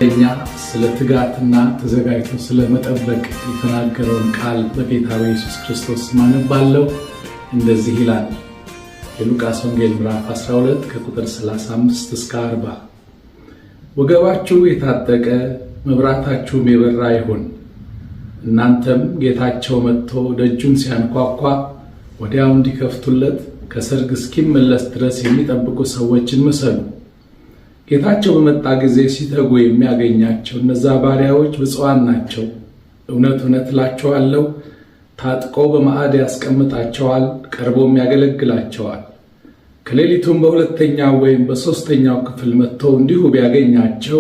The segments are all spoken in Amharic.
እኛ ስለ ትጋትና ተዘጋጅቶ ስለ መጠበቅ የተናገረውን ቃል በጌታ በኢየሱስ ክርስቶስ ማነባለው። እንደዚህ ይላል። የሉቃስ ወንጌል ምዕራፍ 12 ከቁጥር 35 እስከ 40 ወገባችሁ የታጠቀ መብራታችሁም የበራ ይሁን። እናንተም ጌታቸው መጥቶ ደጁን ሲያንኳኳ ወዲያው እንዲከፍቱለት ከሰርግ እስኪመለስ ድረስ የሚጠብቁ ሰዎችን ምሰሉ። ጌታቸው በመጣ ጊዜ ሲተጉ የሚያገኛቸው እነዛ ባሪያዎች ብፁዓን ናቸው። እውነት እውነት እላችኋለሁ፣ ታጥቀው በማዕድ ያስቀምጣቸዋል፣ ቀርቦም ያገለግላቸዋል። ከሌሊቱም በሁለተኛው ወይም በሦስተኛው ክፍል መጥቶ እንዲሁ ቢያገኛቸው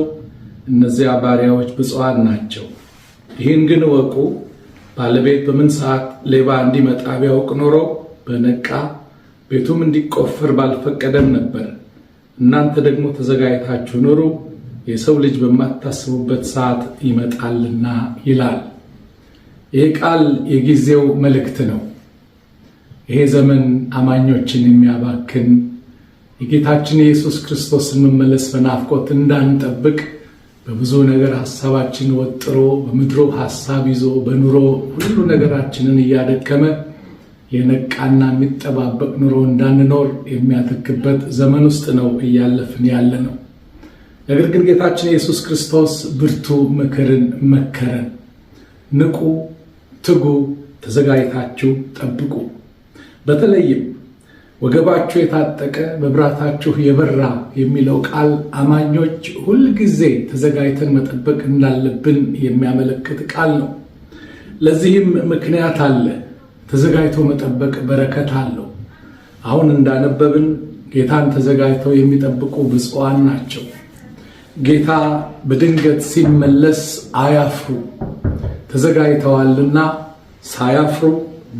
እነዚያ ባሪያዎች ብፁዓን ናቸው። ይህን ግን እወቁ፣ ባለቤት በምን ሰዓት ሌባ እንዲመጣ ቢያውቅ ኖሮ በነቃ ቤቱም እንዲቆፈር ባልፈቀደም ነበር። እናንተ ደግሞ ተዘጋጅታችሁ ኑሩ፣ የሰው ልጅ በማታስቡበት ሰዓት ይመጣልና ይላል። ይህ ቃል የጊዜው መልእክት ነው። ይሄ ዘመን አማኞችን የሚያባክን የጌታችን የኢየሱስ ክርስቶስን መመለስ በናፍቆት እንዳንጠብቅ በብዙ ነገር ሐሳባችን ወጥሮ በምድሮ ሐሳብ ይዞ በኑሮ ሁሉ ነገራችንን እያደከመ የነቃና የሚጠባበቅ ኑሮ እንዳንኖር የሚያደርግበት ዘመን ውስጥ ነው እያለፍን ያለ ነው። ነገር ግን ጌታችን ኢየሱስ ክርስቶስ ብርቱ ምክርን መከረን። ንቁ፣ ትጉ፣ ተዘጋጅታችሁ ጠብቁ። በተለይም ወገባችሁ የታጠቀ መብራታችሁ የበራ የሚለው ቃል አማኞች ሁልጊዜ ተዘጋጅተን መጠበቅ እንዳለብን የሚያመለክት ቃል ነው። ለዚህም ምክንያት አለ። ተዘጋጅቶ መጠበቅ በረከት አለው። አሁን እንዳነበብን ጌታን ተዘጋጅተው የሚጠብቁ ብፁዓን ናቸው። ጌታ በድንገት ሲመለስ አያፍሩ፣ ተዘጋጅተዋልና ሳያፍሩ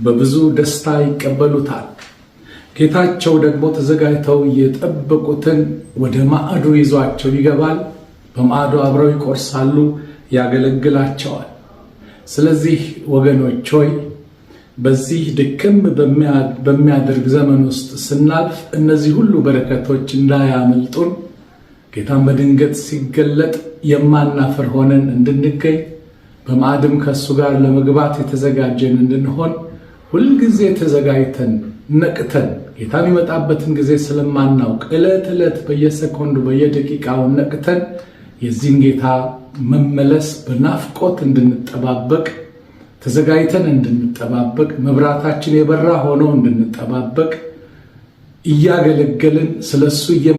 በብዙ ደስታ ይቀበሉታል። ጌታቸው ደግሞ ተዘጋጅተው የጠበቁትን ወደ ማዕዱ ይዟቸው ይገባል። በማዕዱ አብረው ይቆርሳሉ፣ ያገለግላቸዋል። ስለዚህ ወገኖች ሆይ በዚህ ድክም በሚያደርግ ዘመን ውስጥ ስናልፍ እነዚህ ሁሉ በረከቶች እንዳያመልጡን ጌታን በድንገት ሲገለጥ የማናፍር ሆነን እንድንገኝ በማዕድም ከእሱ ጋር ለመግባት የተዘጋጀን እንድንሆን ሁልጊዜ ተዘጋጅተን ነቅተን ጌታ የሚመጣበትን ጊዜ ስለማናውቅ ዕለት ዕለት በየሰኮንዱ በየደቂቃው ነቅተን የዚህን ጌታ መመለስ በናፍቆት እንድንጠባበቅ ተዘጋጅተን እንድንጠባበቅ መብራታችን የበራ ሆኖ እንድንጠባበቅ እያገለገልን ስለሱ